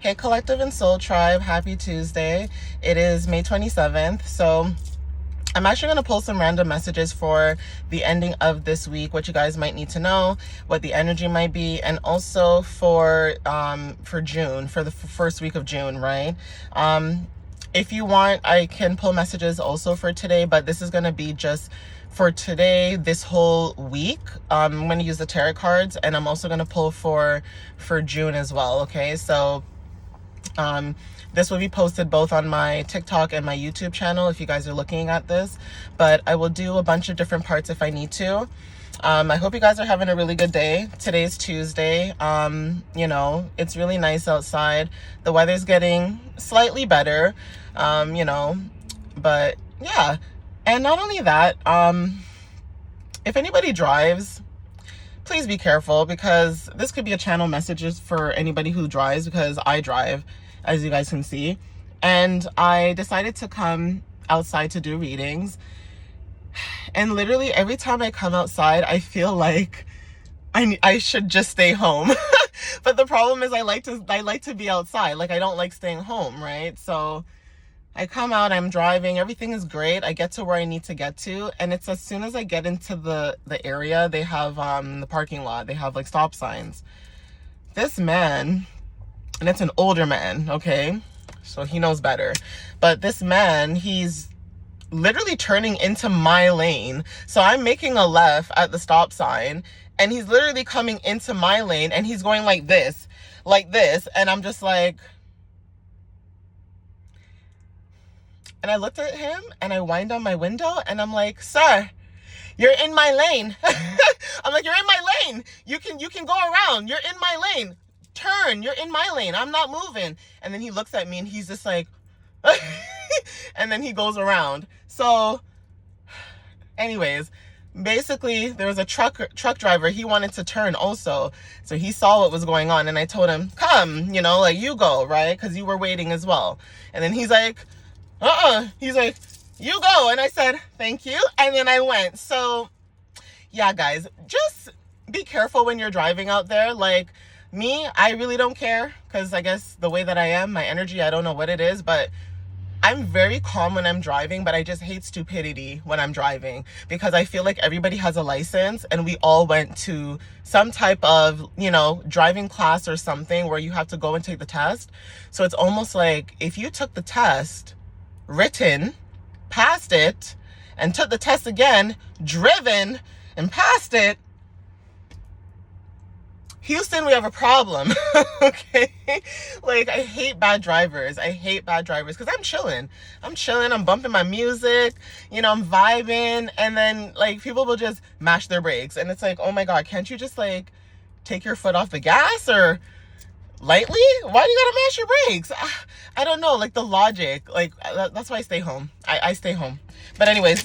Hey Collective and Soul Tribe, happy Tuesday. It is May 27th. So I'm actually going to pull some random messages for the ending of this week, what you guys might need to know, what the energy might be, and also for June, for the first week of June, right? If you want, I can pull messages also for today, but this is going to be just for today, this whole week. I'm going to use the tarot cards, and I'm also going to pull for June as well, okay? So this will be posted both on my TikTok and my YouTube channel if you guys are looking at this, but I will do a bunch of different parts if I need to. I hope you guys are having a really good day. Today's Tuesday. It's really nice outside. The weather's getting slightly better, but yeah. And not only that, if anybody drives, please be careful, because this could be a channel messages for anybody who drives, because I drive, as you guys can see. And I decided to come outside to do readings. And literally every time I come outside, I feel like I should just stay home. But the problem is I like to be outside. Like, I don't like staying home, right? So I come out, I'm driving, everything is great. I get to where I need to get to, and it's as soon as I get into the area, they have the parking lot, they have like stop signs. This man, and it's an older man, okay? So he knows better. But this man, he's literally turning into my lane. So I'm making a left at the stop sign, and he's literally coming into my lane, and he's going like this, and I'm just like, and I looked at him and I wind down my window and I'm like, sir, you're in my lane. I'm like, you're in my lane. You can go around. You're in my lane. Turn. You're in my lane. I'm not moving. And then he looks at me and he's just like, and then he goes around. So anyways, basically there was a truck driver. He wanted to turn also. So he saw what was going on and I told him, come, like, you go, right? Because you were waiting as well. And then he's like, he's like, you go. And I said, thank you. And then I went. So yeah, guys, just be careful when you're driving out there. Like me, I really don't care, because I guess the way that I am, my energy, I don't know what it is, but I'm very calm when I'm driving, but I just hate stupidity when I'm driving, because I feel like everybody has a license and we all went to some type of, driving class or something where you have to go and take the test. So it's almost like if you took the test, written, passed it, and took the test again, driven, and passed it, Houston, we have a problem. Okay? Like, I hate bad drivers. Because I'm chilling. I'm bumping my music, I'm vibing, and then like people will just mash their brakes, and it's like, oh my God, can't you just like take your foot off the gas or lightly? Why do you gotta mash your brakes? I don't know, like the logic, like that's why I stay home. I stay home. But anyways,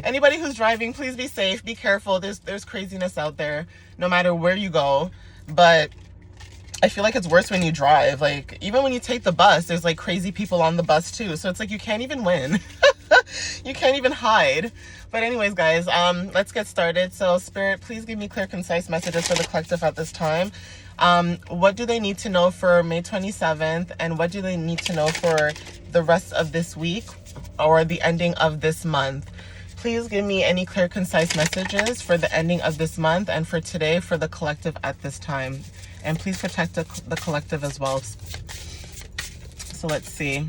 anybody who's driving, please be safe, be careful. There's craziness out there no matter where you go. But I feel like it's worse when you drive. Like, even when you take the bus, there's like crazy people on the bus too. So it's like you can't even win. You can't even hide. But anyways, guys, let's get started. So Spirit, please give me clear, concise messages for the collective at this time. What do they need to know for May 27th? And what do they need to know for the rest of this week or the ending of this month? Please give me any clear, concise messages for the ending of this month and for today for the collective at this time. And please protect the collective as well. So let's see.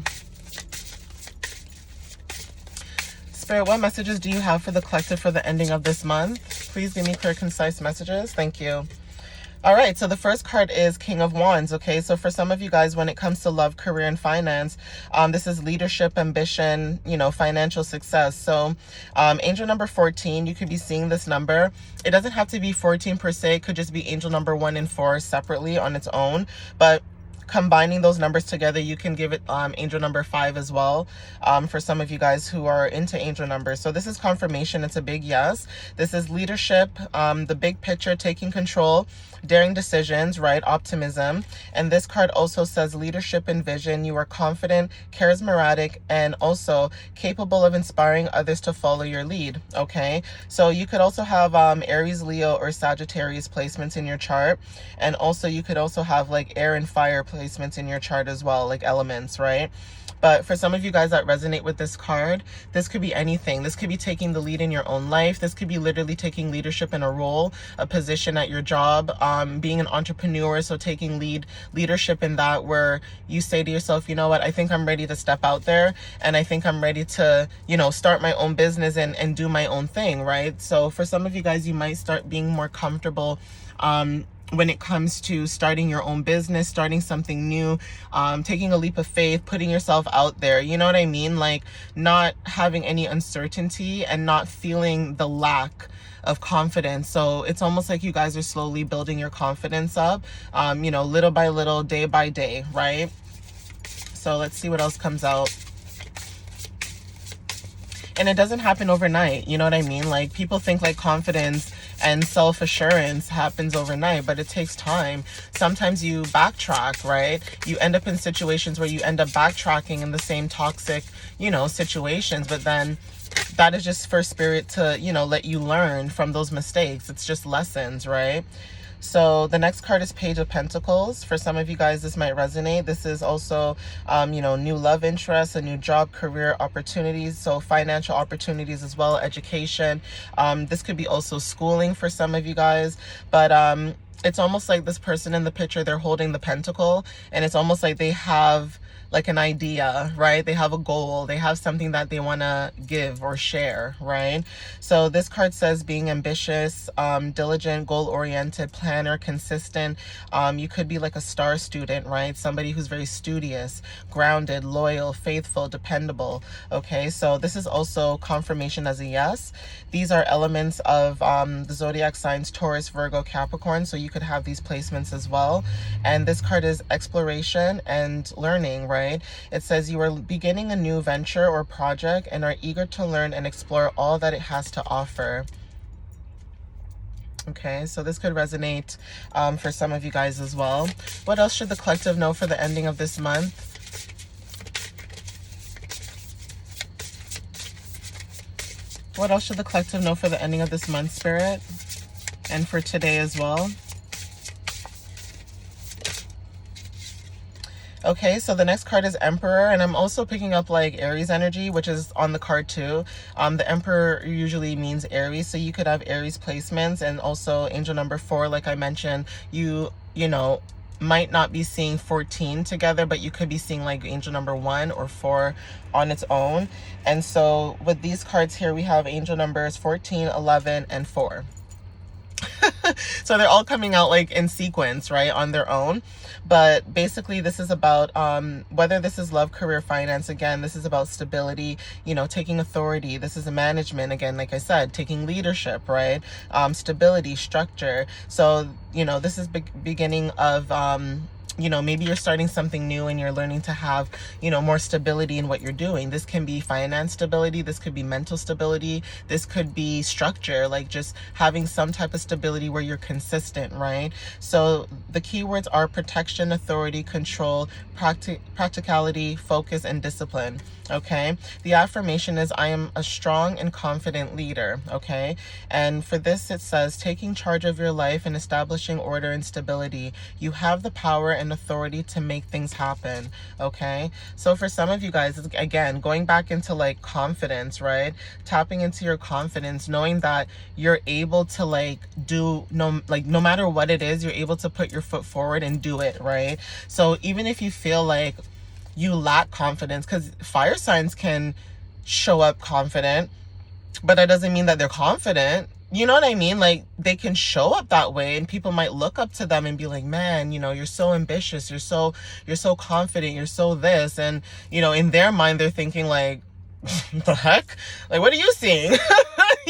Spirit, what messages do you have for the collective for the ending of this month? Please give me clear, concise messages. Thank you. All right, so the first card is King of Wands, okay? So for some of you guys, when it comes to love, career, and finance, this is leadership, ambition, financial success. So angel number 14, you could be seeing this number. It doesn't have to be 14 per se. It could just be angel number 1 and 4 separately on its own. But combining those numbers together, you can give it angel number 5 as well, for some of you guys who are into angel numbers. So this is confirmation. It's a big yes. This is leadership, the big picture, taking control, daring decisions, right? Optimism. And this card also says leadership and vision. You are confident, charismatic, and also capable of inspiring others to follow your lead, okay? So you could also have Aries, Leo, or Sagittarius placements in your chart. And also you could also have like air and fire placements placements in your chart as well, like elements, right? But for some of you guys that resonate with this card, this could be anything. This could be taking the lead in your own life. This could be literally taking leadership in a role, a position at your job, being an entrepreneur. So taking leadership in that, where you say to yourself, you know what, I think I'm ready to step out there, and I think I'm ready to, you know, start my own business and do my own thing, right? So for some of you guys, you might start being more comfortable when it comes to starting your own business, starting something new, taking a leap of faith, putting yourself out there. You know what I mean? Like not having any uncertainty and not feeling the lack of confidence. So it's almost like you guys are slowly building your confidence up, you know, little by little, day by day, right? So let's see what else comes out. And it doesn't happen overnight. You know what I mean? Like people think like confidence and self-assurance happens overnight, but it takes time. Sometimes you backtrack, right? You end up in situations where you end up backtracking in the same toxic, you know, situations, but then that is just for spirit to, you know, let you learn from those mistakes. It's just lessons, right? So the next card is Page of Pentacles. For some of you guys, this might resonate. This is also, you know, new love interests, a new job, career opportunities. So financial opportunities as well, education. This could be also schooling for some of you guys. But it's almost like this person in the picture, they're holding the pentacle. And it's almost like they have like an idea, right? They have a goal. They have something that they want to give or share, right? So this card says being ambitious, diligent, goal-oriented, planner, consistent. You could be like a star student, right? Somebody who's very studious, grounded, loyal, faithful, dependable. Okay, so this is also confirmation as a yes. These are elements of the zodiac signs Taurus, Virgo, Capricorn. So you could have these placements as well. And this card is exploration and learning, right? It says you are beginning a new venture or project and are eager to learn and explore all that it has to offer. Okay, so this could resonate for some of you guys as well. What else should the collective know for the ending of this month? What else should the collective know for the ending of this month, Spirit? And for today as well? Okay, so the next card is Emperor, and I'm also picking up like Aries energy, which is on the card too. The Emperor usually means Aries, so you could have Aries placements, and also angel number 4, like I mentioned, you know, might not be seeing 14 together, but you could be seeing like angel number 1 or 4 on its own. And so with these cards here, we have angel numbers 14, 11, and 4. So they're all coming out like in sequence, right, on their own. But basically this is about whether this is love, career, finance. Again, this is about stability, you know, taking authority. This is a management, again, like I said, taking leadership, right? Stability, structure. So, you know, this is beginning of you know, maybe you're starting something new and you're learning to have, you know, more stability in what you're doing. This can be finance stability. This could be mental stability. This could be structure, like just having some type of stability where you're consistent, right? So the keywords are protection, authority, control, practicality, focus, and discipline. Okay, the affirmation is I am a strong and confident leader. Okay, and for this it says taking charge of your life and establishing order and stability. You have the power and authority to make things happen. Okay, so for some of you guys, again, going back into like confidence, right? Tapping into your confidence, knowing that you're able to like do no matter what it is, you're able to put your foot forward and do it, right? So even if you feel like you lack confidence, because fire signs can show up confident, but that doesn't mean that they're confident. You know what I mean? Like they can show up that way and people might look up to them and be like, man, you know, you're so ambitious, you're so confident, you're so this. And, you know, in their mind, they're thinking like, the heck? Like, what are you seeing? You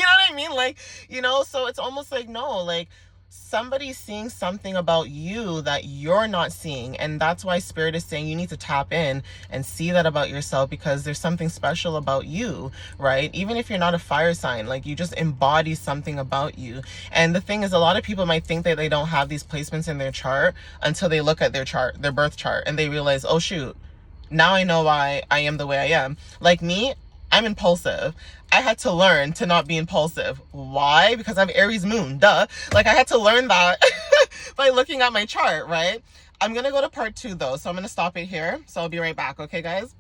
know what I mean? Like, you know, so it's almost like, no, like somebody's seeing something about you that you're not seeing. And that's why Spirit is saying you need to tap in and see that about yourself, because there's something special about you, right? Even if you're not a fire sign, like you just embody something about you. And the thing is, a lot of people might think that they don't have these placements in their chart until they look at their chart, their birth chart, and they realize, oh shoot, now I know why I am the way I am. Like me, I'm impulsive. I had to learn to not be impulsive. Why? Because I have Aries moon, duh. Like I had to learn that by looking at my chart, right? I'm going to go to part 2 though. So I'm going to stop it here. So I'll be right back. Okay, guys?